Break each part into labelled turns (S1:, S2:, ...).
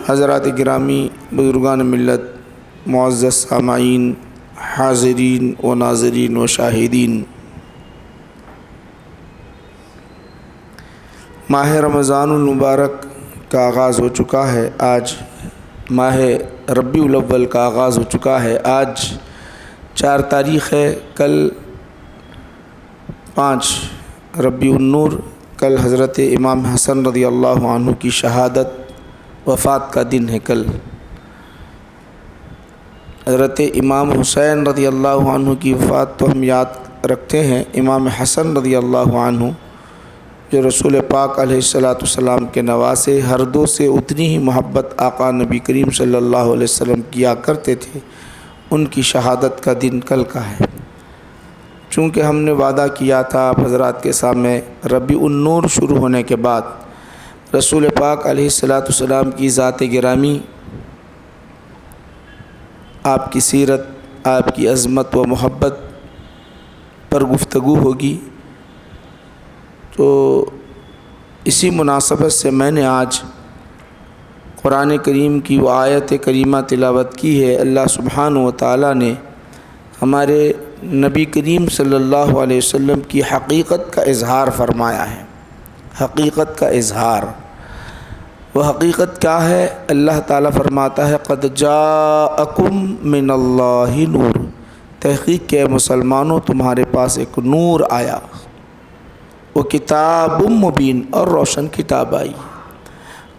S1: حضرات گرامی، بزرگان ملت، معزز سامعین، حاضرین و ناظرین و شاہدین، ماہ رمضان المبارک کا آغاز ہو چکا ہے۔ آج ماہ ربیع الاول کا آغاز ہو چکا ہے۔ آج 4 تاریخ ہے، کل 5 ربیع النور، کل حضرت امام حسن رضی اللہ عنہ کی شہادت وفات کا دن ہے۔ کل حضرت امام حسین رضی اللہ عنہ کی وفات تو ہم یاد رکھتے ہیں، امام حسن رضی اللہ عنہ جو رسول پاک علیہ السلام کے نواسے، ہر دو سے اتنی ہی محبت آقا نبی کریم صلی اللہ علیہ وسلم کیا کرتے تھے، ان کی شہادت کا دن کل کا ہے۔ چونکہ ہم نے وعدہ کیا تھا آپ حضرات کے سامنے، ربیع النور شروع ہونے کے بعد رسول پاک علیہ السلام کی ذات گرامی، آپ کی سیرت، آپ کی عظمت و محبت پر گفتگو ہوگی، تو اسی مناسبت سے میں نے آج قرآن کریم کی وہ آیت کریمہ تلاوت کی ہے۔ اللہ سبحانہ و تعالیٰ نے ہمارے نبی کریم صلی اللہ علیہ وسلم کی حقیقت کا اظہار فرمایا ہے۔ حقیقت کا اظہار، وہ حقیقت کیا ہے؟ اللہ تعالیٰ فرماتا ہے قد جاءکم من اللہ نور، تحقیق کہ مسلمانوں تمہارے پاس ایک نور آیا، وہ کتاب مبین، اور روشن کتاب آئی۔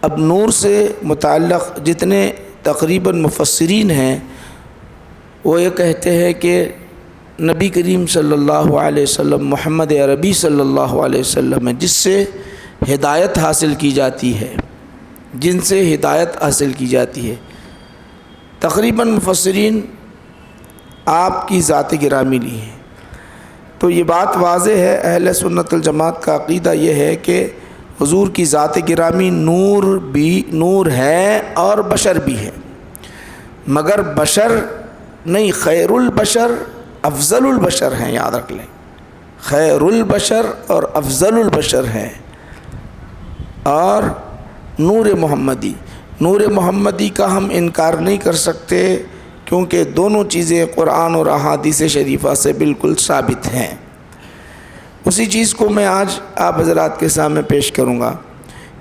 S1: اب نور سے متعلق جتنے تقریباً مفسرین ہیں وہ یہ کہتے ہیں کہ نبی کریم صلی اللہ علیہ وسلم، محمد عربی صلی اللہ علیہ وسلم ہے، جس سے ہدایت حاصل کی جاتی ہے، جن سے ہدایت حاصل کی جاتی ہے۔ تقریباً مفسرین آپ کی ذات گرامی لی ہے۔ تو یہ بات واضح ہے، اہل سنت الجماعت کا عقیدہ یہ ہے کہ حضور کی ذات گرامی نور ہے اور بشر بھی ہے، مگر بشر نہیں، خیر البشر افضل البشر ہیں، یاد رکھ لیں، خیر البشر اور افضل البشر ہیں۔ اور نور محمدی کا ہم انکار نہیں کر سکتے، کیونکہ دونوں چیزیں قرآن اور احادیث شریفہ سے بالکل ثابت ہیں۔ اسی چیز کو میں آج آپ حضرات کے سامنے پیش کروں گا۔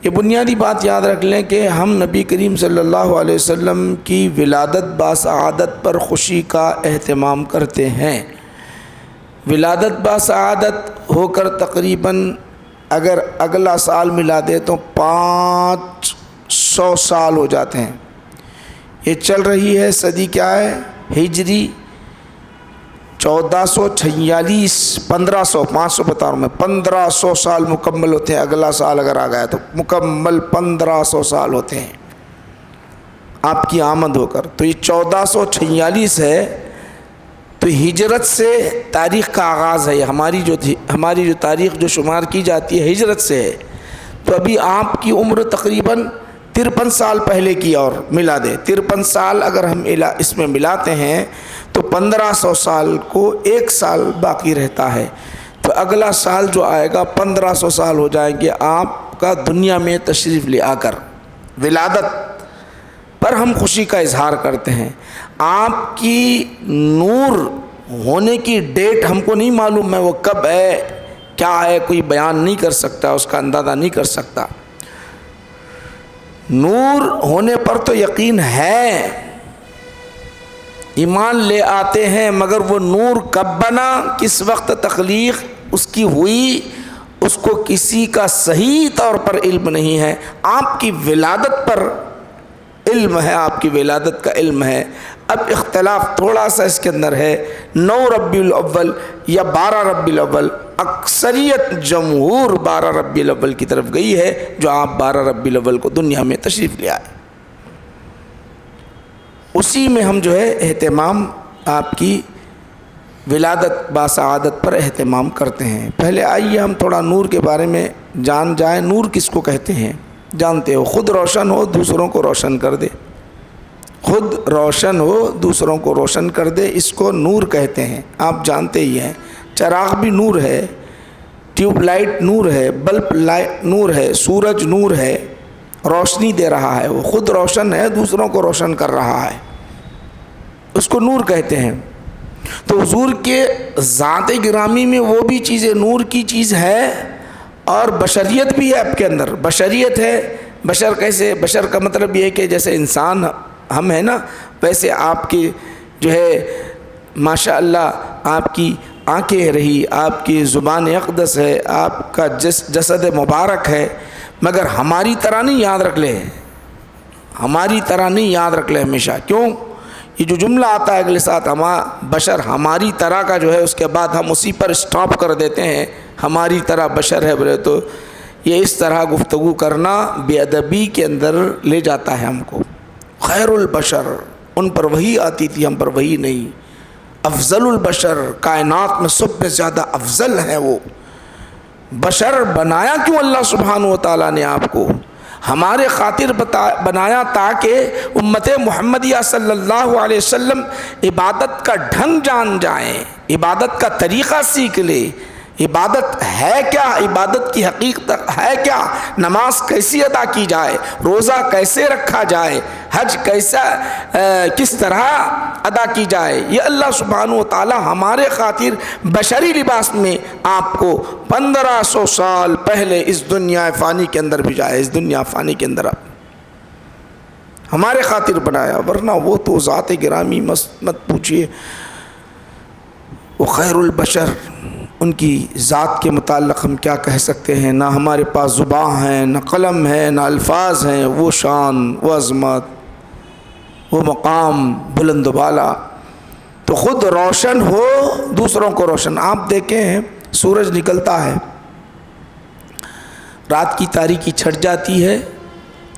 S1: یہ بنیادی بات یاد رکھ لیں کہ ہم نبی کریم صلی اللہ علیہ وسلم کی ولادت باسعادت پر خوشی کا اہتمام کرتے ہیں۔ ولادت باسعادت ہو کر تقریباً اگر اگلا سال ملا دے تو 500 سال ہو جاتے ہیں۔ یہ چل رہی ہے صدی کیا ہے؟ ہجری 1446، 500 بتا رہا ہوں میں، 1500 سال مکمل ہوتے ہیں۔ اگلا سال اگر آ گیا تو مکمل 1500 سال ہوتے ہیں آپ کی آمد ہو کر۔ تو یہ 1446 ہے، تو ہجرت سے تاریخ کا آغاز ہے۔ ہماری جو تاریخ جو شمار کی جاتی ہے ہجرت سے ہے، تو ابھی آپ کی عمر تقریباً 53 سال پہلے کی اور ملا دے، 53 سال اگر ہم اس میں ملاتے ہیں تو 1500 سال کو 1 سال باقی رہتا ہے۔ تو اگلا سال جو آئے گا 1500 سال ہو جائیں گے آپ کا دنیا میں تشریف لے آ کر۔ ولادت پر ہم خوشی کا اظہار کرتے ہیں۔ آپ کی نور ہونے کی ڈیٹ ہم کو نہیں معلوم ہے، وہ کب ہے کیا ہے، کوئی بیان نہیں کر سکتا، اس کا اندازہ نہیں کر سکتا۔ نور ہونے پر تو یقین ہے، ایمان لے آتے ہیں، مگر وہ نور کب بنا، کس وقت تخلیق اس کی ہوئی، اس کو کسی کا صحیح طور پر علم نہیں ہے۔ آپ کی ولادت پر علم ہے، آپ کی ولادت کا علم ہے۔ اب اختلاف تھوڑا سا اس کے اندر ہے، 9 ربیع الاول یا 12 ربیع الاول۔ اکثریت جمہور 12 ربیع الاول کی طرف گئی ہے، جو آپ 12 ربیع الاول کو دنیا میں تشریف لے آئے، اسی میں ہم جو ہے اہتمام آپ کی ولادت باسعادت پر اہتمام کرتے ہیں۔ پہلے آئیے ہم تھوڑا نور کے بارے میں جان جائیں۔ نور کس کو کہتے ہیں؟ جانتے ہو، خود روشن ہو دوسروں کو روشن کر دے، خود روشن ہو دوسروں کو روشن کر دے، اس کو نور کہتے ہیں۔ آپ جانتے ہی ہیں، چراغ بھی نور ہے، ٹیوب لائٹ نور ہے، بلب لائٹ نور ہے، سورج نور ہے، روشنی دے رہا ہے، وہ خود روشن ہے، دوسروں کو روشن کر رہا ہے، اس کو نور کہتے ہیں۔ تو حضور کے ذات گرامی میں وہ بھی چیزیں نور کی چیز ہے، اور بشریت بھی ہے آپ کے اندر، بشریت ہے۔ بشر کیسے؟ بشر کا مطلب یہ ہے کہ جیسے انسان ہم ہیں نا، ویسے آپ کی جو ہے ماشاء اللہ آپ کی آنکھیں رہی، آپ کی زبان اقدس ہے، آپ کا جسد مبارک ہے، مگر ہماری طرح نہیں، یاد رکھ لے، ہماری طرح نہیں، یاد رکھ لے ہمیشہ۔ کیوں؟ یہ جو جملہ آتا ہے اگلے ساتھ، بشر ہماری طرح کا جو ہے، اس کے بعد ہم اسی پر سٹاپ کر دیتے ہیں، ہماری طرح بشر ہے بولے تو یہ اس طرح گفتگو کرنا بے ادبی کے اندر لے جاتا ہے ہم کو۔ خیر البشر، ان پر وحی آتی تھی، ہم پر وحی نہیں۔ افضل البشر، کائنات میں سب سے زیادہ افضل ہے وہ۔ بشر بنایا کیوں اللہ سبحانہ و تعالیٰ نے آپ کو؟ ہمارے خاطر بنایا تاکہ امت محمدیہ صلی اللہ علیہ وسلم عبادت کا ڈھنگ جان جائیں، عبادت کا طریقہ سیکھ لے، عبادت ہے کیا، عبادت کی حقیقت ہے کیا، نماز کیسی ادا کی جائے، روزہ کیسے رکھا جائے، حج کس طرح ادا کی جائے، یہ اللہ سبحانہ و تعالی ہمارے خاطر بشری لباس میں آپ کو 1500 سال پہلے اس دنیا فانی کے اندر بھیجایا، اس دنیا فانی کے اندر ہمارے خاطر بنایا، ورنہ وہ تو ذات گرامی مت پوچھئے، وہ خیر البشر، ان کی ذات کے متعلق ہم کیا کہہ سکتے ہیں؟ نہ ہمارے پاس زبان ہے، نہ قلم ہے، نہ الفاظ ہیں، وہ شان، وہ عظمت، وہ مقام بلند و بالا۔ تو خود روشن ہو، دوسروں کو روشن۔ آپ دیکھیں سورج نکلتا ہے، رات کی تاریکی چھٹ جاتی ہے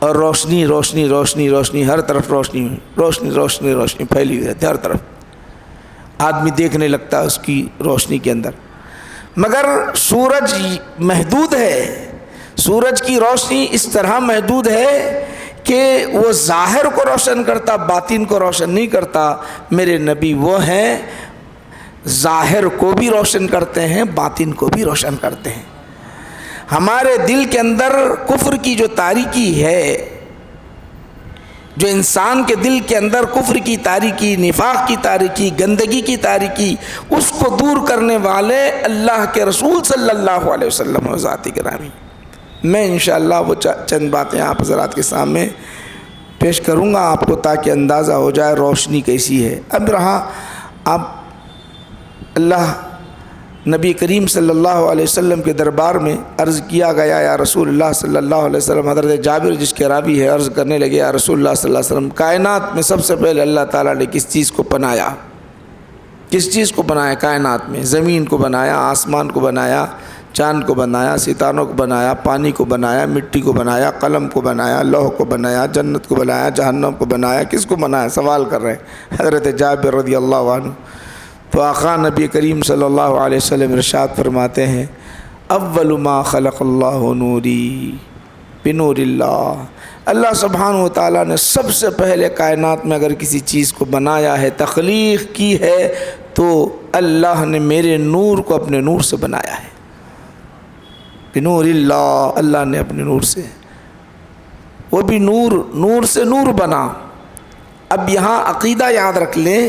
S1: اور روشنی روشنی روشنی روشنی، ہر طرف روشنی روشنی روشنی روشنی پھیلی ہوئی رہتی ہے، ہر طرف آدمی دیکھنے لگتا ہے اس کی روشنی کے اندر۔ مگر سورج محدود ہے، سورج کی روشنی اس طرح محدود ہے کہ وہ ظاہر کو روشن کرتا، باطن کو روشن نہیں کرتا۔ میرے نبی وہ ہیں ظاہر کو بھی روشن کرتے ہیں، باطن کو بھی روشن کرتے ہیں۔ ہمارے دل کے اندر کفر کی جو تاریکی ہے، جو انسان کے دل کے اندر کفر کی تاریکی، نفاق کی تاریکی، گندگی کی تاریکی، اس کو دور کرنے والے اللہ کے رسول صلی اللہ علیہ وسلم و ذات گرامی۔ میں انشاءاللہ وہ چند باتیں آپ حضرات کے سامنے پیش کروں گا آپ کو، تاکہ اندازہ ہو جائے روشنی کیسی ہے۔ اب رہا آپ اللہ نبی کریم صلی اللہ علیہ وسلم کے دربار میں عرض کیا گیا، یا رسول اللہ صلی اللہ علیہ وسلم، حضرت جابر جس کے راوی ہے عرض کرنے لگے، یا رسول اللہ صلی اللہ علیہ وسلم، کائنات میں سب سے پہلے اللہ تعالیٰ نے کس چیز کو بنایا؟ کس چیز کو بنایا کائنات میں؟ زمین کو بنایا، آسمان کو بنایا، چاند کو بنایا، ستاروں کو بنایا، پانی کو بنایا، مٹی کو بنایا، قلم کو بنایا، لوح کو بنایا، جنت کو بنایا، جہنم کو بنایا، کس کو بنایا؟ سوال کر رہے ہیں حضرت جابر رضی اللہ عنہ۔ تو آقا نبی کریم صلی اللہ علیہ وسلم ارشاد فرماتے ہیں، اول ما خلق اللہ نوری بنور اللہ، اللہ سبحانہ و تعالیٰ نے سب سے پہلے کائنات میں اگر کسی چیز کو بنایا ہے، تخلیق کی ہے، تو اللہ نے میرے نور کو اپنے نور سے بنایا ہے۔ بنور اللہ، اللہ نے اپنے نور سے، وہ بھی نور سے نور بنا۔ اب یہاں عقیدہ یاد رکھ لیں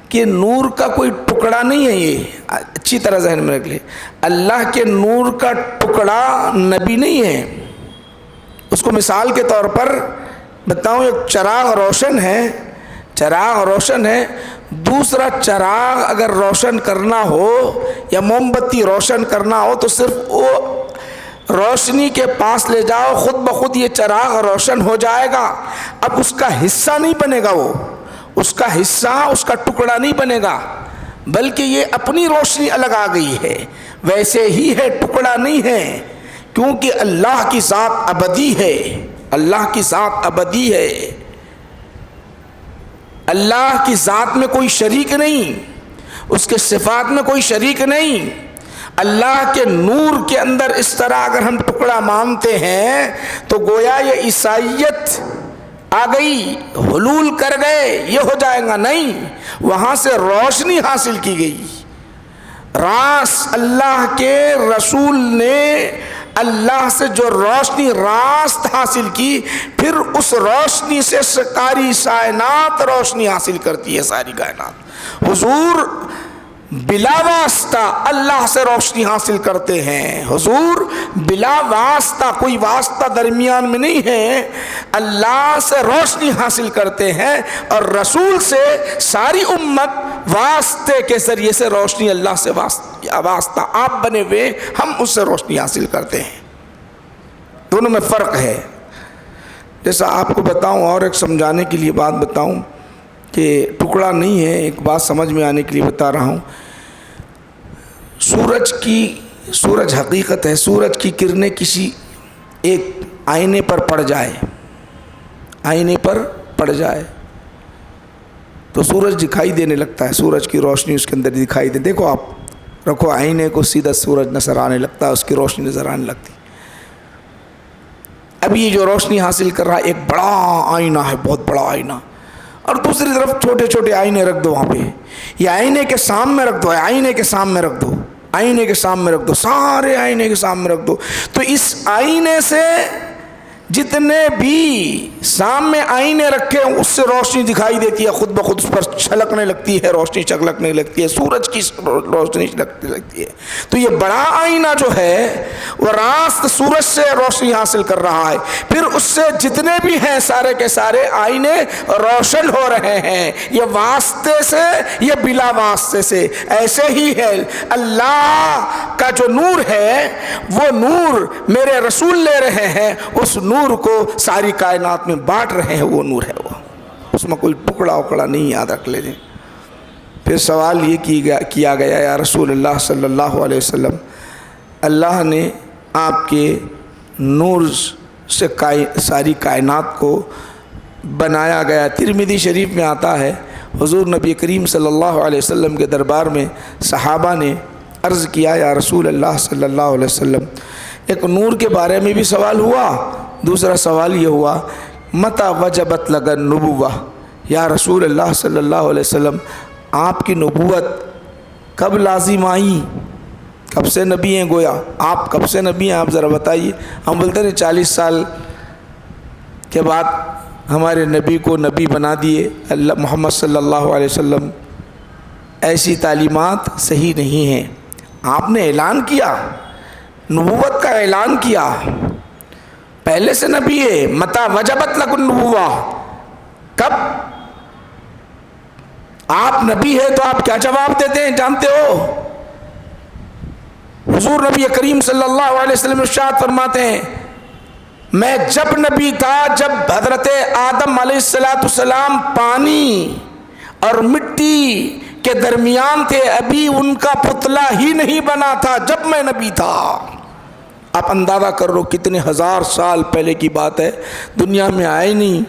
S1: کہ نور کا کوئی ٹکڑا نہیں ہے، یہ اچھی طرح ذہن میں رکھ لیں، اللہ کے نور کا ٹکڑا نبی نہیں ہے۔ اس کو مثال کے طور پر بتاؤں، ایک چراغ روشن ہے، چراغ روشن ہے، دوسرا چراغ اگر روشن کرنا ہو یا موم بتی روشن کرنا ہو تو صرف وہ روشنی کے پاس لے جاؤ، خود بخود یہ چراغ روشن ہو جائے گا۔ اب اس کا حصہ نہیں بنے گا، وہ اس کا حصہ، اس کا ٹکڑا نہیں بنے گا، بلکہ یہ اپنی روشنی الگ آ گئی ہے، ویسے ہی ہے، ٹکڑا نہیں ہے، کیونکہ اللہ کی ذات ابدی ہے، اللہ کی ذات ابدی ہے، اللہ کی ذات میں کوئی شریک نہیں، اس کے صفات میں کوئی شریک نہیں۔ اللہ کے نور کے اندر اس طرح اگر ہم ٹکڑا مانتے ہیں تو گویا یہ عیسائیت آ گئی، حلول کر گئے، یہ ہو جائے گا، نہیں، وہاں سے روشنی حاصل کی گئی۔ راس اللہ کے رسول نے اللہ سے جو روشنی راست حاصل کی، پھر اس روشنی سے ساری کائنات روشنی حاصل کرتی ہے، ساری کائنات۔ حضور بلا واسطہ اللہ سے روشنی حاصل کرتے ہیں، حضور بلا واسطہ، کوئی واسطہ درمیان میں نہیں ہے، اللہ سے روشنی حاصل کرتے ہیں، اور رسول سے ساری امت واسطے کے ذریعے سے روشنی، اللہ سے واسطہ آپ بنے ہوئے، ہم اس سے روشنی حاصل کرتے ہیں۔ دونوں میں فرق ہے۔ جیسا آپ کو بتاؤں، اور ایک سمجھانے کے لیے بات بتاؤں کہ ٹکڑا نہیں ہے، ایک بات سمجھ میں آنے کے لیے بتا رہا ہوں۔ سورج حقیقت ہے، سورج کی کرنیں کسی ایک آئینے پر پڑ جائے، آئینے پر پڑ جائے تو سورج دکھائی دینے لگتا ہے، سورج کی روشنی اس کے اندر دکھائی دے۔ دیکھو آپ رکھو آئینے کو، سیدھا سورج نظر آنے لگتا ہے، اس کی روشنی نظر آنے لگتی۔ اب یہ جو روشنی حاصل کر رہا ہے، ایک بڑا آئینہ ہے، بہت بڑا آئینہ، اور دوسری طرف چھوٹے چھوٹے آئینے رکھ دو وہاں پہ، یہ آئینے کے سامنے رکھ دو، آئینے کے سامنے رکھ دو، آئینے کے سامنے رکھ دو، سارے آئینے کے سامنے رکھ دو، تو اس آئینے سے جتنے بھی سامنے آئینے رکھے ہیں اس سے روشنی دکھائی دیتی ہے، خود بخود اس پر چھلکنے لگتی ہے، روشنی چھلکنے لگتی ہے، سورج کی روشنی چھلکنے لگتی ہے۔ تو یہ بڑا آئینہ جو ہے وہ راست سورج سے روشنی حاصل کر رہا ہے، پھر اس سے جتنے بھی ہیں سارے کے سارے آئینے روشن ہو رہے ہیں، یہ واسطے سے، یہ بلا واسطے سے۔ ایسے ہی ہے اللہ کا جو نور ہے، وہ نور میرے رسول لے رہے ہیں، اس نور کو ساری کائنات میں بانٹ رہے ہیں، وہ نور ہے، وہ اس میں کوئی ٹکڑا اکڑا نہیں، یاد رکھ لیں۔ پھر سوال یہ کیا گیا، یا رسول اللہ صلی اللہ علیہ وسلم، اللہ نے آپ کے نور سے ساری کائنات کو بنایا گیا۔ ترمذی شریف میں آتا ہے، حضور نبی کریم صلی اللہ علیہ وسلم کے دربار میں صحابہ نے عرض کیا، یا رسول اللہ صلی اللہ علیہ وسلم، ایک نور کے بارے میں بھی سوال ہوا، دوسرا سوال یہ ہوا، متى وجبت لك النبوہ، یا رسول اللہ صلی اللہ علیہ وسلم، آپ کی نبوت کب لازم آئی، کب سے نبی ہیں، گویا آپ کب سے نبی ہیں، آپ ذرا بتائیے۔ ہم بولتے ہیں 40 سال کے بعد ہمارے نبی کو نبی بنا دیے اللہ محمد صلی اللہ علیہ وسلم۔ ایسی تعلیمات صحیح نہیں ہیں۔ آپ نے اعلان کیا، نبوت کا اعلان کیا، پہلے سے نبی ہے، متى وجبت لك النبوہ، کب آپ نبی ہے تو آپ کیا جواب دیتے ہیں جانتے ہو؟ حضور نبی کریم صلی اللہ علیہ وسلم ارشاد فرماتے ہیں، میں جب نبی تھا، جب حضرت آدم علیہ السلام پانی اور مٹی کے درمیان تھے، ابھی ان کا پتلا ہی نہیں بنا تھا جب میں نبی تھا۔ آپ اندازہ کر لو کتنے ہزار سال پہلے کی بات ہے، دنیا میں آئے نہیں،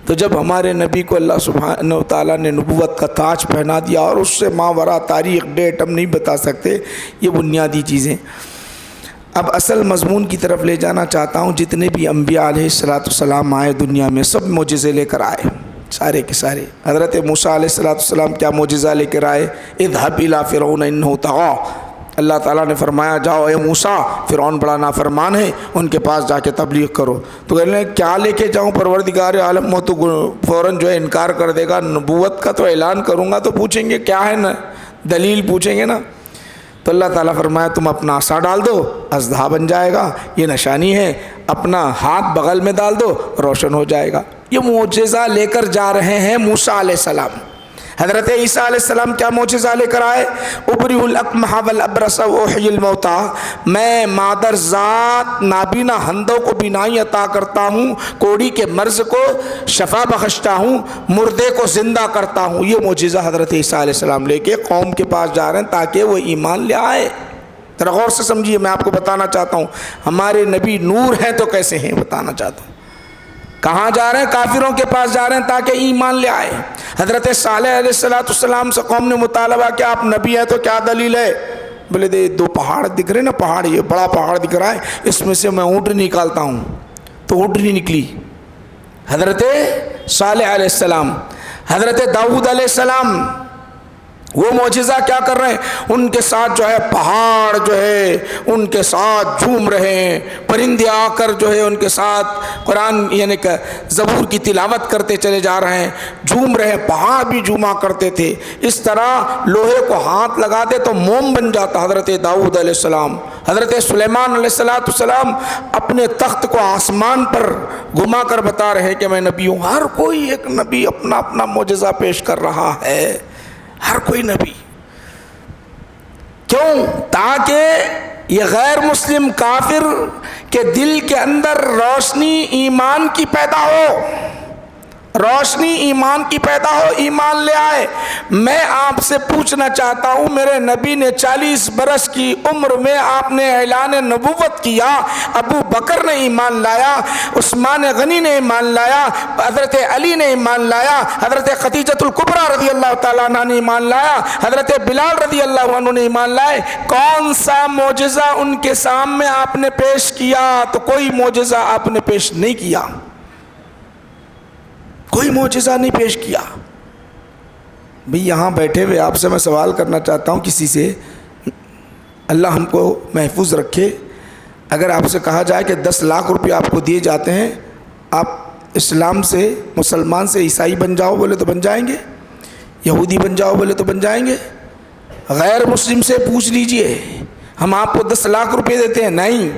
S1: تو جب ہمارے نبی کو اللہ سبحانہ و تعالیٰ نے نبوت کا تاج پہنا دیا، اور اس سے ماوراء تاریخ ڈیٹ ہم نہیں بتا سکتے، یہ بنیادی چیزیں۔ اب اصل مضمون کی طرف لے جانا چاہتا ہوں۔ جتنے بھی انبیاء علیہ السلام آئے دنیا میں، سب معجزے لے کر آئے، سارے کے سارے۔ حضرت موسیٰ علیہ السلام کیا معجزہ لے کر آئے؟ اذهب الى فرعون انه طغى، اللہ تعالیٰ نے فرمایا جاؤ اے موسیٰ، فرعون بڑا نافرمان ہے، ان کے پاس جا کے تبلیغ کرو۔ تو کہنے لگے کیا لے کے جاؤں پروردگار عالم، وہ تو فوراً جو ہے انکار کر دے گا، نبوت کا تو اعلان کروں گا تو پوچھیں گے کیا ہے نا، دلیل پوچھیں گے نا۔ تو اللہ تعالیٰ فرمایا تم اپنا عصا ڈال دو، اژدہا بن جائے گا، یہ نشانی ہے، اپنا ہاتھ بغل میں ڈال دو، روشن ہو جائے گا۔ یہ معجزہ لے کر جا رہے ہیں موسیٰ علیہ السلام۔ حضرت عیسیٰ علیہ السلام کیا معجزہ لے کر آئے؟ ابرئ الاکمح والابرص واحیی الموتیٰ، میں مادر ذات نابینا ہندوں کو بینائی عطا کرتا ہوں، کوڑی کے مرض کو شفا بخشتا ہوں، مردے کو زندہ کرتا ہوں۔ یہ معجزہ حضرت عیسیٰ علیہ السلام لے کے قوم کے پاس جا رہے ہیں تاکہ وہ ایمان لے آئے۔ ذرا غور سے سمجھیے، میں آپ کو بتانا چاہتا ہوں ہمارے نبی نور ہیں تو کیسے ہیں، بتانا چاہتا ہوں۔ کہاں جا رہے ہیں؟ کافروں کے پاس جا رہے ہیں تاکہ ایمان لے آئے۔ حضرت صالح علیہ السلام سے قوم نے مطالبہ کیا آپ نبی ہیں تو کیا دلیل ہے؟ بولے دو پہاڑ دکھ رہے نا، پہاڑ، یہ بڑا پہاڑ دکھ رہا ہے، اس میں سے میں اونٹنی نکالتا ہوں، تو اونٹنی نکلی۔ حضرت صالح علیہ السلام، حضرت داؤد علیہ السلام، وہ معجزہ کیا کر رہے ہیں؟ ان کے ساتھ جو ہے پہاڑ جو ہے ان کے ساتھ جھوم رہے ہیں، پرندے آ کر جو ہے ان کے ساتھ قرآن یعنی کہ زبور کی تلاوت کرتے چلے جا رہے ہیں، جھوم رہے ہیں، پہاڑ بھی جھوما کرتے تھے۔ اس طرح لوہے کو ہاتھ لگاتے تو موم بن جاتا۔ حضرت داؤد علیہ السلام، حضرت سلیمان علیہ السلام اپنے تخت کو آسمان پر گھما کر بتا رہے ہیں کہ میں نبی ہوں۔ ہر کوئی ایک نبی اپنا اپنا معجزہ پیش کر رہا ہے، ہر کوئی نبی۔ کیوں؟ تاکہ یہ غیر مسلم کافر کے دل کے اندر روشنی ایمان کی پیدا ہو، روشنی ایمان کی پیدا ہو، ایمان لے آئے۔ میں آپ سے پوچھنا چاہتا ہوں، میرے نبی نے 40 برس کی عمر میں آپ نے اعلان نبوت کیا، ابو بکر نے ایمان لایا، عثمان غنی نے ایمان لایا، حضرت علی نے ایمان لایا، حضرت خدیجۃ الکبریٰ رضی اللہ تعالیٰ عنہ نے ایمان لایا، حضرت بلال رضی اللہ عنہ نے ایمان لائے۔ کون سا معجزہ ان کے سامنے آپ نے پیش کیا؟ تو کوئی معجزہ آپ نے پیش نہیں کیا، کوئی معجزہ نہیں پیش کیا۔ بھئی یہاں بیٹھے ہوئے آپ سے میں سوال کرنا چاہتا ہوں کسی سے، اللہ ہم کو محفوظ رکھے، اگر آپ سے کہا جائے کہ 10 لاکھ روپے آپ کو دیے جاتے ہیں، آپ اسلام سے، مسلمان سے عیسائی بن جاؤ بولے تو بن جائیں گے؟ یہودی بن جاؤ بولے تو بن جائیں گے؟ غیر مسلم سے پوچھ لیجئے، ہم آپ کو 10 لاکھ روپے دیتے ہیں، نہیں،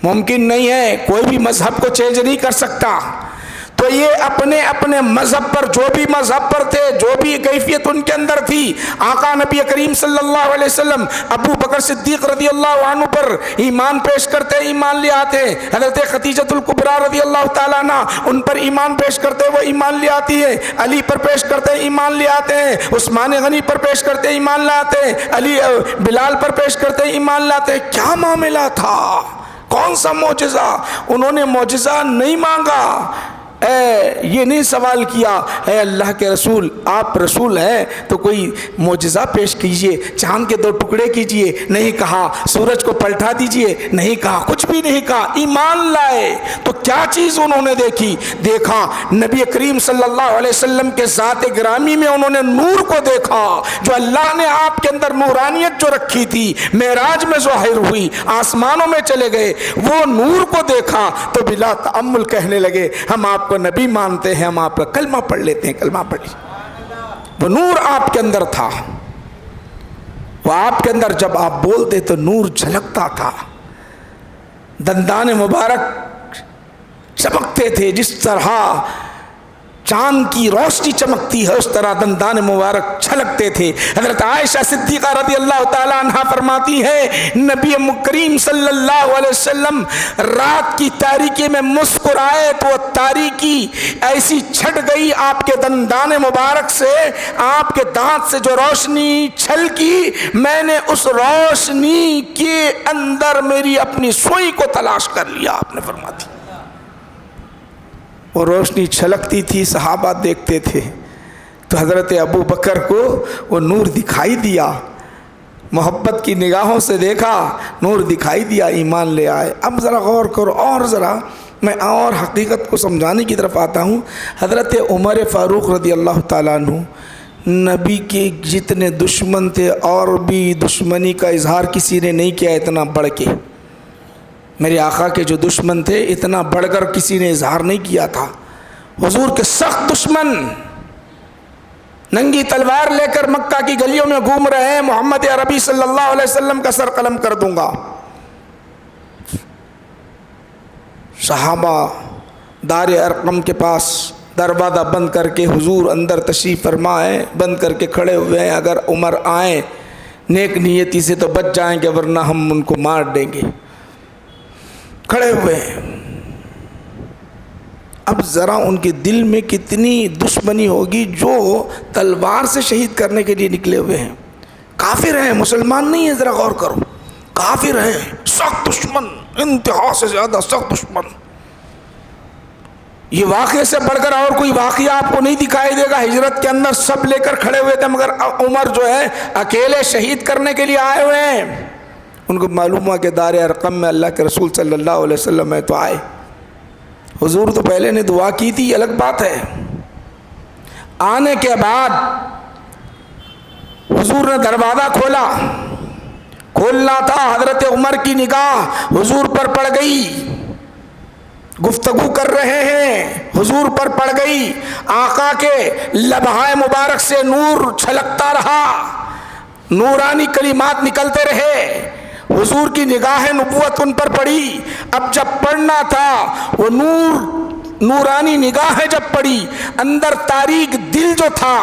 S1: ممکن نہیں ہے، کوئی بھی مذہب کو چینج نہیں کر سکتا۔ تو یہ اپنے اپنے مذہب پر، جو بھی مذہب پر تھے، جو بھی کیفیت ان کے اندر تھی، آقا نبی کریم صلی اللہ علیہ وسلم ابو بکر صدیق رضی اللہ عنہ پر ایمان پیش کرتے، ایمان لے آتے، حضرت خدیجۃ الکبریٰ رضی اللہ تعالیٰ عنہ ان پر ایمان پیش کرتے، وہ ایمان لے آتی ہے، علی پر پیش کرتے ایمان لے آتے ہیں، عثمان غنی پر پیش کرتے ایمان لاتے ہیں، علی بلال پر پیش کرتے ایمان لاتے۔ کیا معاملہ تھا؟ کون سا معجزہ؟ انہوں نے معجزہ نہیں مانگا، یہ نہیں سوال کیا اے اللہ کے رسول، آپ رسول ہیں تو کوئی معجزہ پیش کیجئے، چاند کے 2 ٹکڑے کیجئے، نہیں کہا، سورج کو پلٹا دیجئے، نہیں کہا، کچھ بھی نہیں کہا، ایمان لائے۔ تو کیا چیز انہوں نے دیکھی؟ دیکھا نبی کریم صلی اللہ علیہ وسلم کے ذات گرامی میں انہوں نے نور کو دیکھا، جو اللہ نے آپ کے اندر نورانیت جو رکھی تھی معراج میں ظاہر ہوئی، آسمانوں میں چلے گئے، وہ نور کو دیکھا تو بلا تأمل کہنے لگے ہم آپ کو نبی مانتے ہیں، ہم آپ کا کلمہ پڑھ لیتے ہیں، کلمہ پڑھ لیجیے۔ وہ نور آپ کے اندر تھا، وہ آپ کے اندر جب آپ بولتے تو نور جھلکتا تھا، دندان مبارک چمکتے تھے، جس طرح چاند کی روشنی چمکتی ہے اس طرح دندان مبارک چھلکتے تھے۔ حضرت عائشہ صدیقہ رضی اللہ تعالی عنہ فرماتی ہے نبی کریم صلی اللہ علیہ وسلم رات کی تاریکی میں مسکرائے تو وہ تاریکی ایسی چھٹ گئی آپ کے دندان مبارک سے، آپ کے دانت سے جو روشنی چھلکی، میں نے اس روشنی کے اندر میری اپنی سوئی کو تلاش کر لیا، آپ نے فرماتی۔ وہ روشنی چھلکتی تھی، صحابہ دیکھتے تھے تو حضرت ابو بکر کو وہ نور دکھائی دیا، محبت کی نگاہوں سے دیکھا، نور دکھائی دیا، ایمان لے آئے۔ اب ذرا غور کرو، اور ذرا میں اور حقیقت کو سمجھانے کی طرف آتا ہوں۔ حضرت عمر فاروق رضی اللہ تعالیٰ عنہ، نبی کے جتنے دشمن تھے اور بھی دشمنی کا اظہار کسی نے نہیں کیا اتنا بڑھ کے، میرے آقا کے جو دشمن تھے اتنا بڑھ کر کسی نے اظہار نہیں کیا تھا۔ حضور کے سخت دشمن ننگی تلوار لے کر مکہ کی گلیوں میں گھوم رہے ہیں، محمد عربی صلی اللہ علیہ وسلم کا سر قلم کر دوں گا۔ صحابہ دار ارقم کے پاس دروازہ بند کر کے حضور اندر تشریف فرما ہے، بند کر کے کھڑے ہوئے ہیں، اگر عمر آئیں نیک نیتی سے تو بچ جائیں گے ورنہ ہم ان کو مار دیں گے، کھڑے ہوئے ہیں۔ اب ذرا ان کے دل میں کتنی دشمنی ہوگی جو تلوار سے شہید کرنے کے لیے نکلے ہوئے ہیں، کافر ہیں، مسلمان نہیں ہیں، ذرا غور کرو، کافر ہیں، سخت دشمن، انتہا سے زیادہ سخت دشمن۔ یہ واقعے سے بڑھ کر اور کوئی واقعہ آپ کو نہیں دکھائی دے گا۔ ہجرت کے اندر سب لے کر کھڑے ہوئے تھے مگر عمر جو ہے اکیلے شہید کرنے کے لیے آئے ہوئے ہیں۔ ان کو معلوم ہوا کہ دار ارقم میں اللہ کے رسول صلی اللہ علیہ وسلم ہے تو آئے۔ حضور تو پہلے نے دعا کی تھی، یہ الگ بات ہے۔ آنے کے بعد حضور نے دروازہ کھولنا تھا، حضرت عمر کی نگاہ حضور پر پڑ گئی، گفتگو کر رہے ہیں، حضور پر پڑ گئی، آقا کے لبہائے مبارک سے نور چھلکتا رہا، نورانی کلمات نکلتے رہے، حضور کی نگاہ نبوت ان پر پڑی۔ اب جب پڑھنا تھا وہ نورانی نگاہ جب پڑی، اندر تاریک دل جو تھا،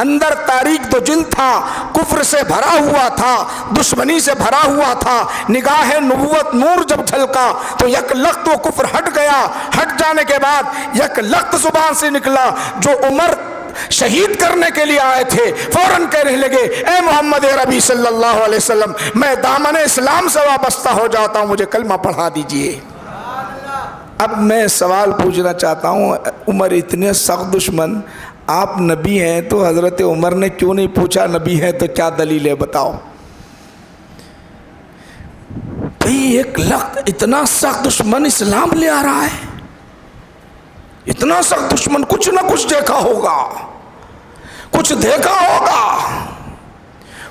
S1: اندر تاریک جو دل تھا، کفر سے بھرا ہوا تھا، دشمنی سے بھرا ہوا تھا، نگاہ نبوت نور جب جھلکا تو یک لخت وہ کفر ہٹ گیا۔ ہٹ جانے کے بعد یک لخت زبان سے نکلا، جو عمر شہید کرنے کے لیے آئے تھے، فوراً کہنے لگے اے محمد عربی صلی اللہ علیہ وسلم، میں دامن اسلام سے وابستہ ہو جاتا ہوں، مجھے کلمہ پڑھا دیجئے۔ اب میں سوال پوچھنا چاہتا ہوں، عمر اتنے سخت دشمن، آپ نبی ہیں تو حضرت عمر نے کیوں نہیں پوچھا نبی ہیں تو کیا دلیل ہے بتاؤ؟ بھئی ایک لخت اتنا سخت دشمن اسلام لے آ رہا ہے، اتنا سخت دشمن، کچھ نہ کچھ دیکھا ہوگا، کچھ دیکھا ہوگا۔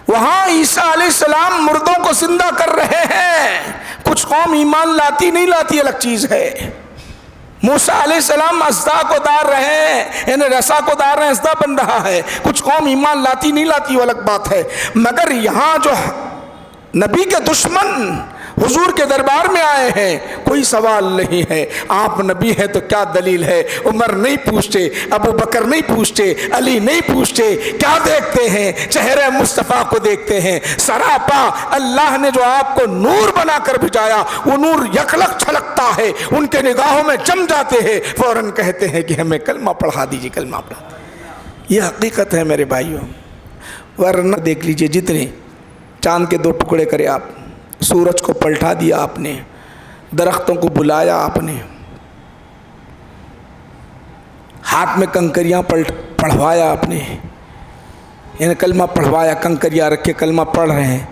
S1: وہاں عیسیٰ علیہ السلام مردوں کو زندہ کر رہے ہیں، کچھ قوم ایمان لاتی نہیں لاتی الگ چیز ہے۔ موسیٰ علیہ السلام اژدھا کو دار رہے ہیں، یعنی رسا کو دار رہے ہیں، اژدھا بن رہا ہے، کچھ قوم ایمان لاتی نہیں لاتی وہ الگ بات ہے۔ مگر یہاں جو نبی کے دشمن حضور کے دربار میں آئے ہیں، کوئی سوال نہیں ہے، آپ نبی ہیں تو کیا دلیل ہے؟ عمر نہیں پوچھتے، ابو بکر نہیں پوچھتے، علی نہیں پوچھتے، کیا دیکھتے ہیں؟ چہرے مصطفیٰ کو دیکھتے ہیں، سراپا اللہ نے جو آپ کو نور بنا کر بھیجایا، وہ نور یکلک چھلکتا ہے، ان کے نگاہوں میں جم جاتے ہیں، فوراً کہتے ہیں کہ ہمیں کلمہ پڑھا دیجیے، کلمہ پڑھا دیجیے۔ یہ حقیقت ہے میرے بھائیوں، ورنہ دیکھ لیجئے جتنے چاند کے 2 ٹکڑے کرے آپ، سورج کو پلٹا دیا آپ نے، درختوں کو بلایا آپ نے، ہاتھ میں کنکریاں پڑھوایا آپ نے، یعنی کلمہ پڑھوایا، کنکریاں رکھ کے کلمہ پڑھ رہے ہیں۔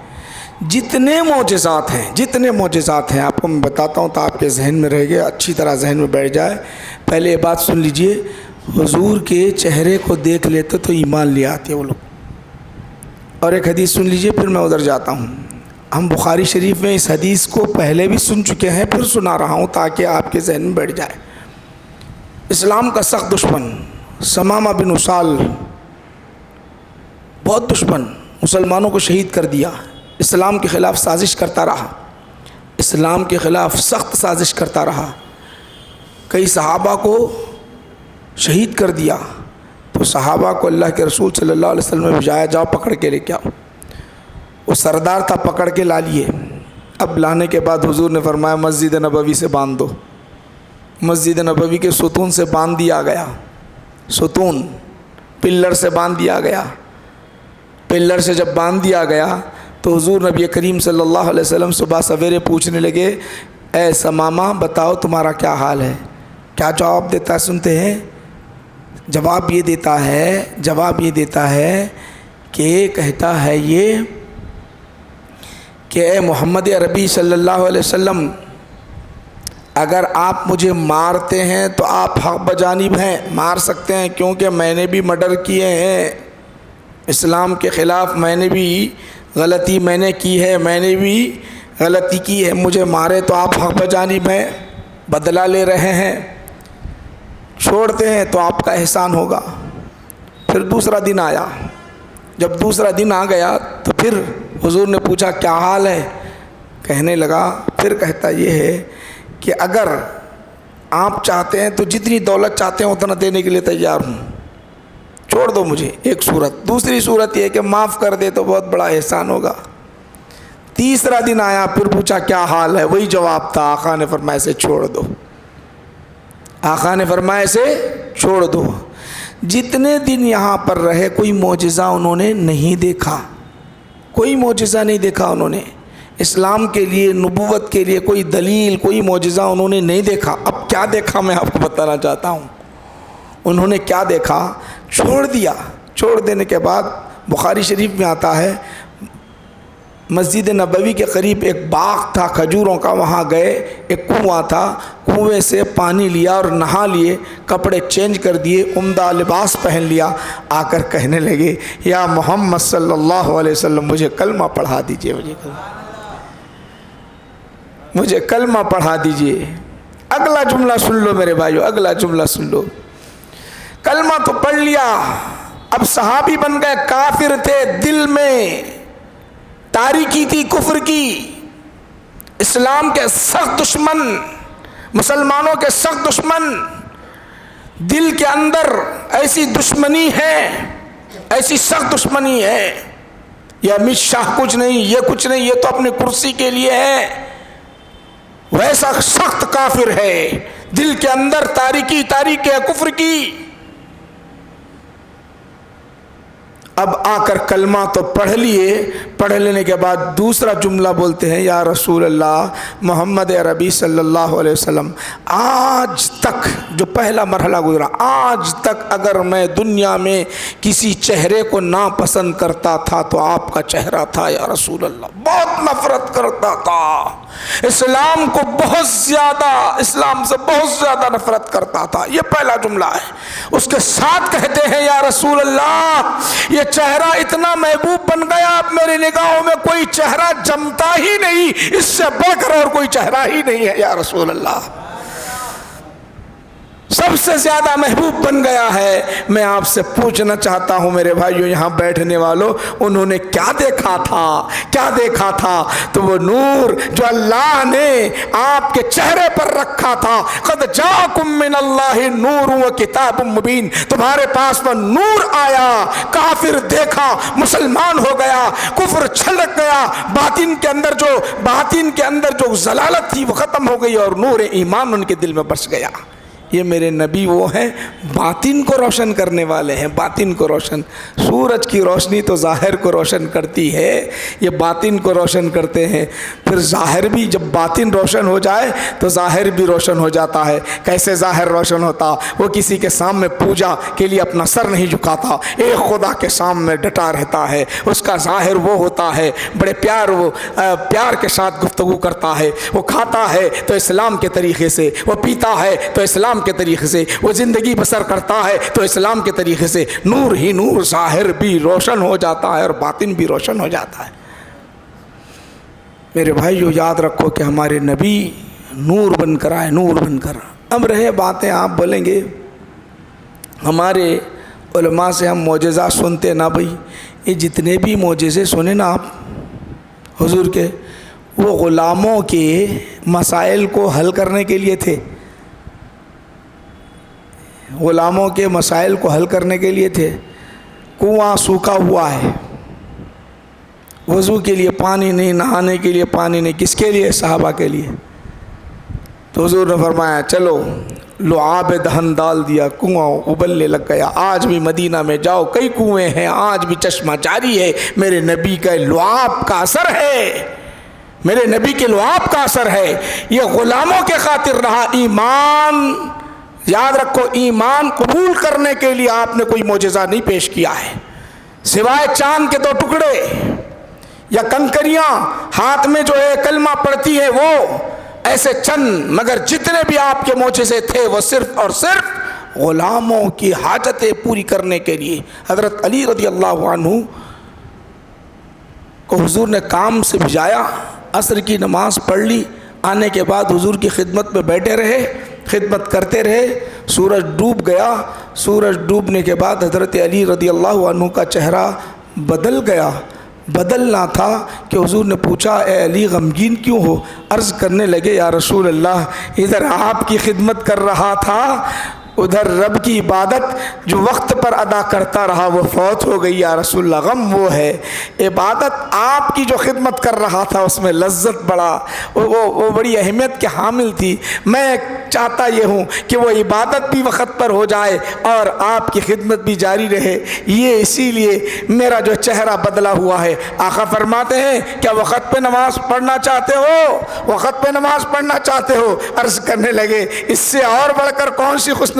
S1: جتنے معجزات ہیں آپ کو میں بتاتا ہوں تو آپ کے ذہن میں رہ گیا، اچھی طرح ذہن میں بیٹھ جائے۔ پہلے یہ بات سن لیجئے، حضور کے چہرے کو دیکھ لیتے تو ایمان لے آتے وہ لوگ۔ اور ایک حدیث سن لیجئے، پھر میں ادھر جاتا ہوں۔ ہم بخاری شریف میں اس حدیث کو پہلے بھی سن چکے ہیں، پھر سنا رہا ہوں تاکہ آپ کے ذہن میں بیٹھ جائے۔ اسلام کا سخت دشمن ثمامہ بن اسال، بہت دشمن، مسلمانوں کو شہید کر دیا، اسلام کے خلاف سازش کرتا رہا، اسلام کے خلاف سخت سازش کرتا رہا، کئی صحابہ کو شہید کر دیا۔ تو صحابہ کو اللہ کے رسول صلی اللہ علیہ وسلم نے بھیجایا، جاؤ پکڑ کے لے کے آؤ۔ وہ سردار تھا، پکڑ کے لا لیے۔ اب لانے کے بعد حضور نے فرمایا مسجد نبوی سے باندھ دو۔ مسجد نبوی کے ستون سے باندھ دیا گیا، ستون پلر سے باندھ دیا گیا۔ پلر سے جب باندھ دیا گیا تو حضور نبی کریم صلی اللہ علیہ وسلم صبح سویرے پوچھنے لگے اے ثمامہ بتاؤ تمہارا کیا حال ہے؟ کیا جواب دیتا ہے سنتے ہیں؟ جواب یہ دیتا ہے کہ کہتا ہے یہ کہ اے محمد عربی صلی اللہ علیہ وسلم، اگر آپ مجھے مارتے ہیں تو آپ حق بجانب ہیں، مار سکتے ہیں، کیونکہ میں نے بھی مرڈر کیے ہیں، اسلام کے خلاف میں نے بھی غلطی کی ہے، مجھے مارے تو آپ حق بجانب ہیں، بدلہ لے رہے ہیں، چھوڑتے ہیں تو آپ کا احسان ہوگا۔ پھر دوسرا دن آیا، جب دوسرا دن آ گیا تو پھر حضور نے پوچھا کیا حال ہے؟ کہنے لگا، پھر کہتا یہ ہے کہ اگر آپ چاہتے ہیں تو جتنی دولت چاہتے ہیں اتنا دینے کے لیے تیار ہوں، چھوڑ دو مجھے۔ ایک صورت، دوسری صورت یہ کہ معاف کر دے تو بہت بڑا احسان ہوگا۔ تیسرا دن آیا، پھر پوچھا کیا حال ہے؟ وہی جواب تھا، آقا نے فرمایا اسے چھوڑ دو، آقا نے فرمایا اسے چھوڑ دو۔ جتنے دن یہاں پر رہے کوئی معجزہ انہوں نے نہیں دیکھا، کوئی معجزہ نہیں دیکھا انہوں نے، اسلام کے لیے، نبوت کے لیے کوئی دلیل، کوئی معجزہ انہوں نے نہیں دیکھا۔ اب کیا دیکھا میں آپ کو بتانا چاہتا ہوں، انہوں نے کیا دیکھا؟ چھوڑ دیا۔ چھوڑ دینے کے بعد بخاری شریف میں آتا ہے مسجد نبوی کے قریب ایک باغ تھا کھجوروں کا، وہاں گئے، ایک کنواں تھا، کنویں سے پانی لیا اور نہا لیے، کپڑے چینج کر دیے، عمدہ لباس پہن لیا، آ کر کہنے لگے یا محمد صلی اللہ علیہ وسلم مجھے کلمہ پڑھا دیجئے، مجھے کلمہ پڑھا دیجئے۔ اگلا جملہ سن لو میرے بھائیو، اگلا جملہ سن لو، کلمہ تو پڑھ لیا، اب صحابی بن گئے، کافر تھے، دل میں تاریکی تھی کفر کی، اسلام کے سخت دشمن، مسلمانوں کے سخت دشمن، دل کے اندر ایسی دشمنی ہے، ایسی سخت دشمنی ہے، یہ امت شاہ کچھ نہیں، یہ کچھ نہیں، یہ تو اپنی کرسی کے لیے ہے، ویسا سخت کافر ہے، دل کے اندر تاریکی ہے کفر کی۔ اب آ کر کلمہ تو پڑھ لیے، پڑھ لینے کے بعد دوسرا جملہ بولتے ہیں یا رسول اللہ محمد عربی صلی اللہ علیہ وسلم، آج تک جو پہلا مرحلہ گزرا، آج تک اگر میں دنیا میں کسی چہرے کو ناپسند کرتا تھا تو آپ کا چہرہ تھا یا رسول اللہ، بہت نفرت کرتا تھا، اسلام کو بہت زیادہ، اسلام سے بہت زیادہ نفرت کرتا تھا، یہ پہلا جملہ ہے۔ اس کے ساتھ کہتے ہیں یا رسول اللہ یہ چہرہ اتنا محبوب بن گیا، اب میری نگاہوں میں کوئی چہرہ جمتا ہی نہیں، اس سے بڑھ کر اور کوئی چہرہ ہی نہیں ہے یا رسول اللہ، سب سے زیادہ محبوب بن گیا ہے۔ میں آپ سے پوچھنا چاہتا ہوں میرے بھائیوں، یہاں بیٹھنے والوں، انہوں نے کیا دیکھا تھا؟ کیا دیکھا تھا؟ تو وہ نور جو اللہ نے آپ کے چہرے پر رکھا تھا، قد جاءکم من اللہ نور و کتاب مبین، تمہارے پاس وہ نور آیا، کافر دیکھا مسلمان ہو گیا، کفر چھلک گیا، باطن کے اندر جو ضلالت تھی وہ ختم ہو گئی اور نور ایمان ان کے دل میں برس گیا۔ یہ میرے نبی وہ ہیں باطن کو روشن کرنے والے ہیں، باطن کو روشن، سورج کی روشنی تو ظاہر کو روشن کرتی ہے، یہ باطن کو روشن کرتے ہیں، پھر ظاہر بھی جب باطن روشن ہو جائے تو ظاہر بھی روشن ہو جاتا ہے۔ کیسے ظاہر روشن ہوتا؟ وہ کسی کے سامنے پوجا کے لیے اپنا سر نہیں جھکاتا، ایک خدا کے سامنے ڈٹا رہتا ہے، اس کا ظاہر وہ ہوتا ہے، بڑے پیار کے ساتھ گفتگو کرتا ہے، وہ کھاتا ہے تو اسلام کے طریقے سے، وہ پیتا ہے تو اسلام کے طریقے سے، وہ زندگی بسر کرتا ہے تو اسلام کے طریقے سے، نور ہی نور، ظاہر بھی روشن ہو جاتا ہے اور باطن بھی روشن ہو جاتا ہے۔ میرے بھائیو یاد رکھو کہ ہمارے نبی نور بن کر آئے، نور بن کر۔ اب رہے باتیں، آپ بولیں گے ہمارے علماء سے ہم معجزات سنتے نا، بھائی یہ جتنے بھی معجزے سنے نا آپ حضور کے، وہ غلاموں کے مسائل کو حل کرنے کے لیے تھے، غلاموں کے مسائل کو حل کرنے کے لیے تھے۔ کنواں سوکھا ہوا ہے، وضو کے لیے پانی نہیں، نہانے کے لیے پانی نہیں، کس کے لیے؟ صحابہ کے لیے۔ تو حضور نے فرمایا چلو لعاب دہن ڈال دیا، کنواں ابلنے لگ گیا۔ آج بھی مدینہ میں جاؤ کئی کنویں ہیں، آج بھی چشمہ جاری ہے، میرے نبی کا لعاب کا اثر ہے، میرے نبی کے لعاب کا اثر ہے۔ یہ غلاموں کے خاطر رہا۔ ایمان یاد رکھو، ایمان قبول کرنے کے لیے آپ نے کوئی معجزہ نہیں پیش کیا ہے، سوائے چاند کے 2 ٹکڑے یا کنکریاں ہاتھ میں جو ہے کلمہ پڑھتی ہے وہ، ایسے چند، مگر جتنے بھی آپ کے معجزے تھے وہ صرف اور صرف غلاموں کی حاجتیں پوری کرنے کے لیے۔ حضرت علی رضی اللہ عنہ کو حضور نے کام سے بھجایا، عصر کی نماز پڑھ لی، آنے کے بعد حضور کی خدمت میں بیٹھے رہے، خدمت کرتے رہے، سورج ڈوب گیا۔ سورج ڈوبنے کے بعد حضرت علی رضی اللہ عنہ کا چہرہ بدل گیا، بدلنا تھا کہ حضور نے پوچھا اے علی غمگین کیوں ہو؟ عرض کرنے لگے یا رسول اللہ ادھر آپ کی خدمت کر رہا تھا، ادھر رب کی عبادت جو وقت پر ادا کرتا رہا وہ فوت ہو گئی یا رسول اللہ۔ غم وہ ہے، عبادت آپ کی جو خدمت کر رہا تھا اس میں لذت بڑا، وہ بڑی اہمیت کے حامل تھی۔ میں چاہتا یہ ہوں کہ وہ عبادت بھی وقت پر ہو جائے اور آپ کی خدمت بھی جاری رہے، یہ اسی لیے میرا جو چہرہ بدلا ہوا ہے۔ آقا فرماتے ہیں کیا وقت پہ نماز پڑھنا چاہتے ہو؟ وقت پہ نماز پڑھنا چاہتے ہو؟ عرض کرنے لگے اس سے اور بڑھ کر کون سی حسن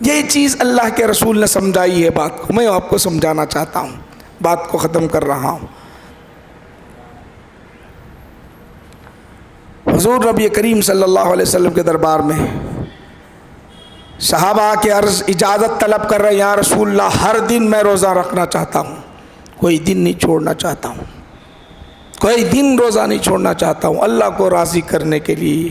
S1: یہ چیز اللہ کے رسول نے سمجھائی ہے بات کو، میں آپ کو سمجھانا چاہتا ہوں، بات کو ختم کر رہا ہوں۔ حضور نبی کریم صلی اللہ علیہ وسلم کے دربار میں صحابہ کے عرض اجازت طلب کر رہے ہیں، یا رسول اللہ ہر دن میں روزہ رکھنا چاہتا ہوں، کوئی دن نہیں چھوڑنا چاہتا ہوں، کوئی دن روزہ نہیں چھوڑنا چاہتا ہوں، اللہ کو راضی کرنے کے لیے،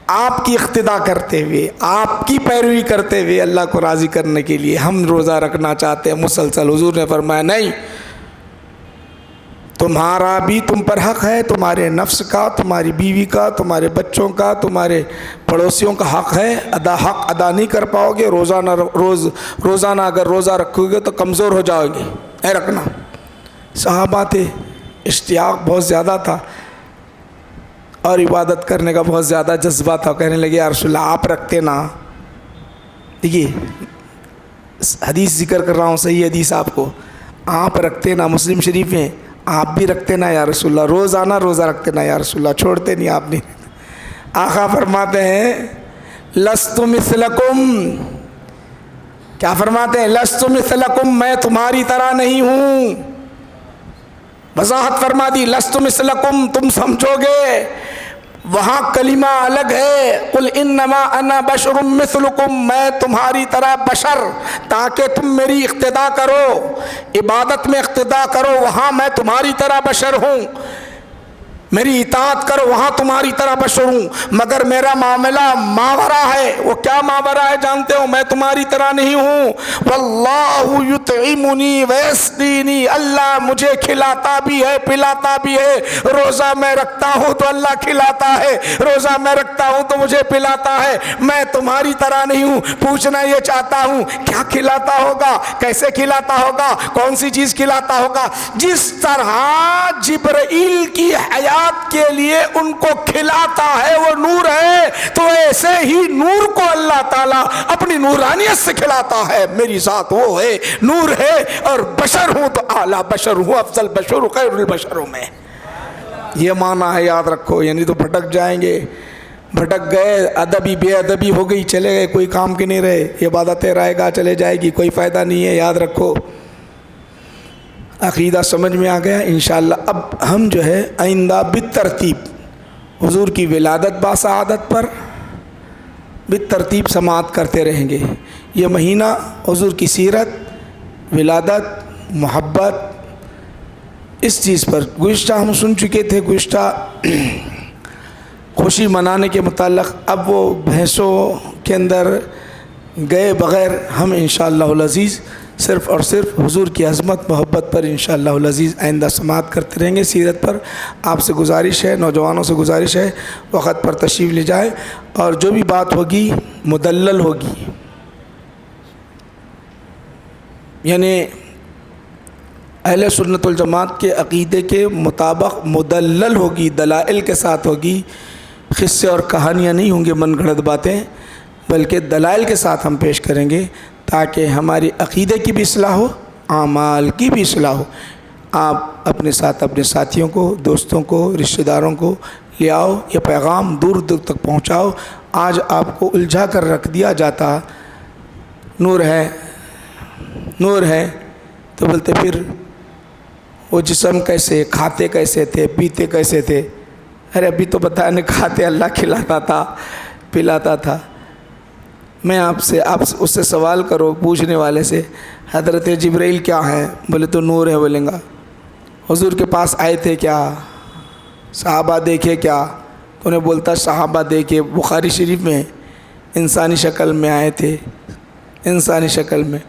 S1: آپ کی اقتداء کرتے ہوئے، آپ کی پیروی کرتے ہوئے، اللہ کو راضی کرنے کے لیے ہم روزہ رکھنا چاہتے ہیں مسلسل۔ حضور نے فرمایا نہیں، تمہارا بھی تم پر حق ہے، تمہارے نفس کا، تمہاری بیوی کا، تمہارے بچوں کا، تمہارے پڑوسیوں کا حق ہے، حق ادا نہیں کر پاؤ گے، روزانہ اگر روزہ رکھو گے تو کمزور ہو جاؤ گے، اے رکھنا۔ صحابہ تھے، اشتیاق بہت زیادہ تھا اور عبادت کرنے کا بہت زیادہ جذبہ تھا، کہنے لگے یا رسول اللہ آپ رکھتے نا، دیکھیے حدیث ذکر کر رہا ہوں، صحیح حدیث آپ کو، آپ رکھتے نا، مسلم شریف میں، آپ بھی رکھتے نا یا رسول اللہ، روزانہ روزہ رکھتے نا یا رسول اللہ، چھوڑتے نہیں آپ نہیں۔ آقا فرماتے ہیں لست مثلکم، کیا فرماتے ہیں؟ لست مثلکم، میں تمہاری طرح نہیں ہوں، وضاحت فرما دی، لست مثلکم، تم سمجھو گے وہاں کلمہ الگ ہے، قل انما انا بشر مثلکم، میں تمہاری طرح بشر، تاکہ تم میری اقتداء کرو، عبادت میں اقتداء کرو، وہاں میں تمہاری طرح بشر ہوں، میری اطاعت کرو، وہاں تمہاری طرح بشر ہوں، مگر میرا معاملہ ماورا ہے۔ وہ کیا ماورا ہے جانتے ہو؟ میں تمہاری طرح نہیں ہوں، واللہ یطعمنی ویسقینی، اللہ مجھے کھلاتا بھی ہے پلاتا بھی ہے، روزہ میں رکھتا ہوں تو اللہ کھلاتا ہے، روزہ میں رکھتا ہوں تو مجھے پلاتا ہے، میں تمہاری طرح نہیں ہوں۔ پوچھنا یہ چاہتا ہوں کیا کھلاتا ہوگا، کیسے کھلاتا ہوگا، کون سی چیز کھلاتا ہوگا؟ جس طرح جبرائیل کی حیات کے لیے ان کو کھلاتا ہے، وہ نور ہے، تو ایسے ہی نور کو اللہ تعالیٰ اپنی نورانیت سے کھلاتا ہے۔ میری ذات وہ ہے، نور ہے، اور بشر ہوں تو اعلیٰ بشر ہوں، افضل بشر ہوں، خیر البشروں میں، یہ معنی ہے، یاد رکھو، یعنی تو بھٹک جائیں گے، بھٹک گئے، ادبی بے ادبی ہو گئی، چلے گئے، کوئی کام کے نہیں رہے، عبادتیں رائے گاہ چلے جائے گی، کوئی فائدہ نہیں ہے، یاد رکھو۔ عقیدہ سمجھ میں آ گیا انشاءاللہ۔ اب ہم جو ہے آئندہ بالترتیب حضور کی ولادت باسعادت پر بالترتیب سماعت کرتے رہیں گے۔ یہ مہینہ حضور کی سیرت، ولادت، محبت، اس چیز پر گزشتہ ہم سن چکے تھے، گزشتہ خوشی منانے کے متعلق، اب وہ بحثوں کے اندر گئے بغیر ہم انشاءاللہ العزیز صرف اور صرف حضور کی عظمت محبت پر انشاءاللہ العزیز آئندہ سماعت کرتے رہیں گے۔ سیرت پر آپ سے گزارش ہے، نوجوانوں سے گزارش ہے، وقت پر تشریف لے جائیں، اور جو بھی بات ہوگی مدلل ہوگی، یعنی اہل سنت والجماعت کے عقیدے کے مطابق مدلل ہوگی، دلائل کے ساتھ ہوگی، قصے اور کہانیاں نہیں ہوں گے، من گھڑت باتیں، بلکہ دلائل کے ساتھ ہم پیش کریں گے، تاکہ ہماری عقیدے کی بھی اصلاح ہو، اعمال کی بھی اصلاح ہو۔ آپ اپنے ساتھ اپنے ساتھیوں کو، دوستوں کو، رشتہ داروں کو لے آؤ، یہ پیغام دور دور تک پہنچاؤ۔ آج آپ کو الجھا کر رکھ دیا جاتا، نور ہے نور ہے، تو بولتے پھر وہ جسم کیسے، کھاتے کیسے تھے، پیتے کیسے تھے؟ ارے ابھی تو بتا نہیں، کھاتے اللہ کھلاتا تھا، پلاتا تھا۔ میں آپ اس سے سوال کرو، پوچھنے والے سے، حضرت جبرائیل کیا ہیں؟ بولے تو نور ہے، بولیں گا۔ حضور کے پاس آئے تھے کیا؟ صحابہ دیکھے کیا؟ تو انہیں بولتا صحابہ دیکھے، بخاری شریف میں انسانی شکل میں آئے تھے، انسانی شکل میں۔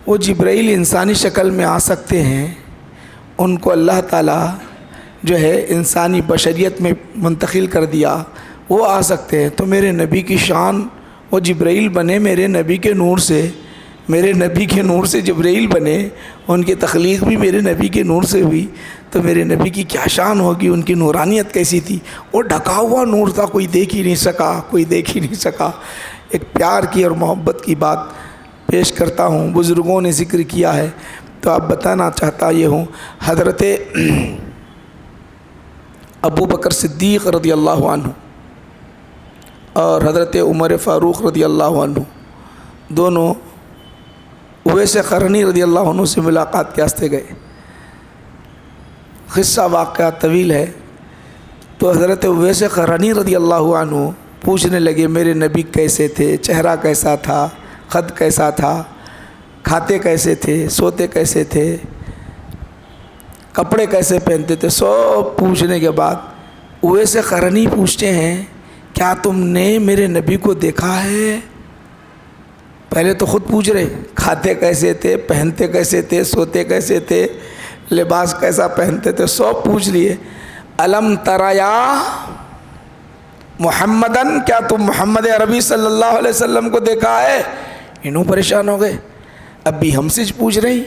S1: وہ جبرائیل انسانی شکل میں آ سکتے ہیں، ان کو اللہ تعالیٰ جو ہے انسانی بشریت میں منتقل کر دیا، وہ آ سکتے ہیں، تو میرے نبی کی شان، وہ جبرائیل بنے میرے نبی کے نور سے، میرے نبی کے نور سے جبرائیل بنے، ان کی تخلیق بھی میرے نبی کے نور سے ہوئی، تو میرے نبی کی کیا شان ہوگی، ان کی نورانیت کیسی تھی؟ وہ ڈھکا ہوا نور تھا، کوئی دیکھ ہی نہیں سکا، کوئی دیکھ ہی نہیں سکا۔ ایک پیار کی اور محبت کی بات پیش کرتا ہوں، بزرگوں نے ذکر کیا ہے، تو آپ بتانا چاہتا یہ ہوں، حضرت ابو بکر صدیق رضی اللہ عنہ اور حضرت عمر فاروق رضی اللہ عنہ دونوں اویس قرنی رضی اللہ عنہ سے ملاقات کے واسطے گئے. قصہ واقعہ طویل ہے. تو حضرت اویس قرنی رضی اللہ عنہ پوچھنے لگے میرے نبی کیسے تھے, چہرہ کیسا تھا, قد کیسا تھا, کھاتے کیسے تھے, سوتے کیسے تھے, کپڑے کیسے پہنتے تھے. سب پوچھنے کے بعد اویس قرنی پوچھتے ہیں کیا تم نے میرے نبی کو دیکھا ہے؟ پہلے تو خود پوچھ رہے کھاتے کیسے تھے, پہنتے کیسے تھے, سوتے کیسے تھے, لباس کیسا پہنتے تھے, سب پوچھ لیے. الم تریا محمدن, کیا تم محمد عربی صلی اللہ علیہ وسلم کو دیکھا ہے؟ انہوں پریشان ہو گئے. اب بھی ہم سے پوچھ رہے ہیں,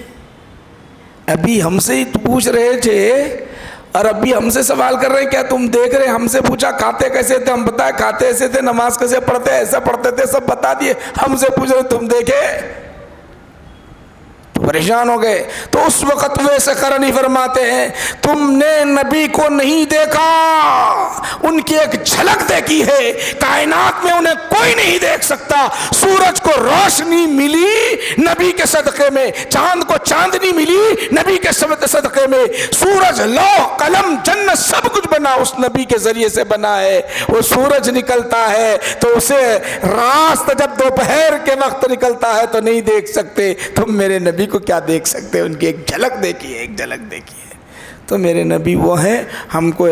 S1: ابھی ہم سے ہی پوچھ رہے تھے اور اب بھی ہم سے سوال کر رہے ہیں کیا تم دیکھ رہے. ہم سے پوچھا کھاتے کیسے تھے, ہم بتائے کھاتے ایسے تھے, نماز کیسے پڑھتے ایسا پڑھتے تھے, سب بتا دیے. ہم سے پوچھ رہے تم دیکھے, تو پریشان ہو گئے. تو اس وقت اویس قرنی فرماتے ہیں تم نے نبی کو نہیں دیکھا, ان کی ایک جھلک دیکھی ہے. کائنات میں انہیں کوئی نہیں دیکھ سکتا. سورج کو روشنی ملی نبی کے صدقے میں, چاند کو چاندنی ملی نبی کے صدقے میں. سورج, لوح, قلم, جنت سب کچھ بنا اس نبی کے ذریعے سے بنا ہے. وہ سورج نکلتا ہے تو اسے راست جب دوپہر کے وقت نکلتا ہے تو نہیں دیکھ سکتے. تم میرے نبی کو کیا دیکھ سکتے؟ ان کی ایک جھلک دیکھی ہے, ایک جھلک دیکھی ہے. تو میرے نبی وہ ہیں, ہم کو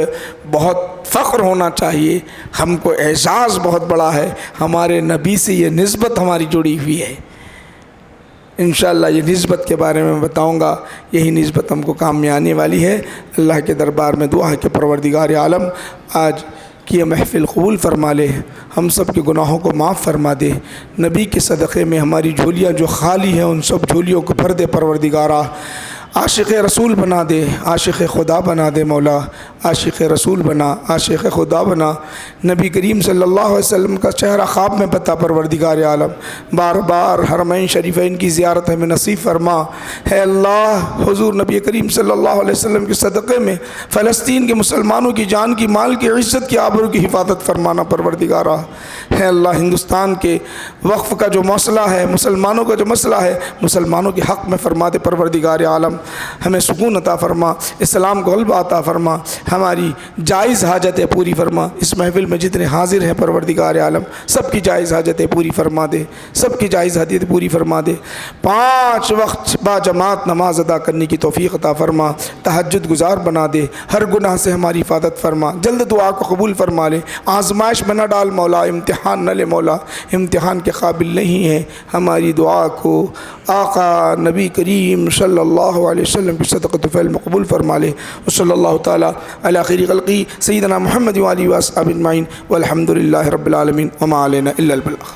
S1: بہت فخر ہونا چاہیے, ہم کو اعزاز بہت بڑا ہے. ہمارے نبی سے یہ نسبت ہماری جڑی ہوئی ہے. انشاءاللہ یہ نسبت کے بارے میں بتاؤں گا, یہی نسبت ہم کو کام میں آنے والی ہے. اللہ کے دربار میں دعا ہے کہ پروردگار عالم آج کی یہ محفل قبول فرما لے, ہم سب کے گناہوں کو معاف فرما دے. نبی کے صدقے میں ہماری جھولیاں جو خالی ہیں ان سب جھولیوں کو بھر دے پروردگارا. عاشق رسول بنا دے, عاشق خدا بنا دے مولا, عاشق رسول بنا, عاشق خدا بنا. نبی کریم صلی اللہ علیہ وسلم کا چہرہ خواب میں بتا پروردگار عالم. بار بار حرمین شریفین کی زیارت ہمیں نصیب فرما. ہے اللہ, حضور نبی کریم صلی اللہ علیہ وسلم کے صدقے میں فلسطین کے مسلمانوں کی جان کی, مال کی, عزت کی, آبرو کی حفاظت فرمانا پروردگارا. ہے اللہ, ہندوستان کے وقف کا جو مسئلہ ہے, مسلمانوں کا جو مسئلہ ہے, مسلمانوں کے حق میں فرما دے پروردگار عالم. ہمیں سکون عطا فرما, اسلام کو غلبہ عطا فرما, ہماری جائز حاجتیں پوری فرما. اس محفل میں جتنے حاضر ہیں پروردگار عالم سب کی جائز حاجتیں پوری فرما دے, سب کی جائز حاجتیں پوری فرما دے. 5 وقت با جماعت نماز ادا کرنے کی توفیق عطا فرما, تہجد گزار بنا دے, ہر گناہ سے ہماری حفاظت فرما, جلد دعا کو قبول فرما لے. آزمائش میں نہ ڈال مولا, امتحان نہ لے مولا, امتحان کے قابل نہیں ہے. ہماری دعا کو آقا نبی کریم صلی اللہ علیہ وسلم کی صدقۃ فعل مقبول فرما لے. وصلی اللہ تعالی علی خیر خلقی سیدنا محمد و آلہ و اصحابہ اجمعین والحمد للہ رب العالمین وما علینا الا البلاغ.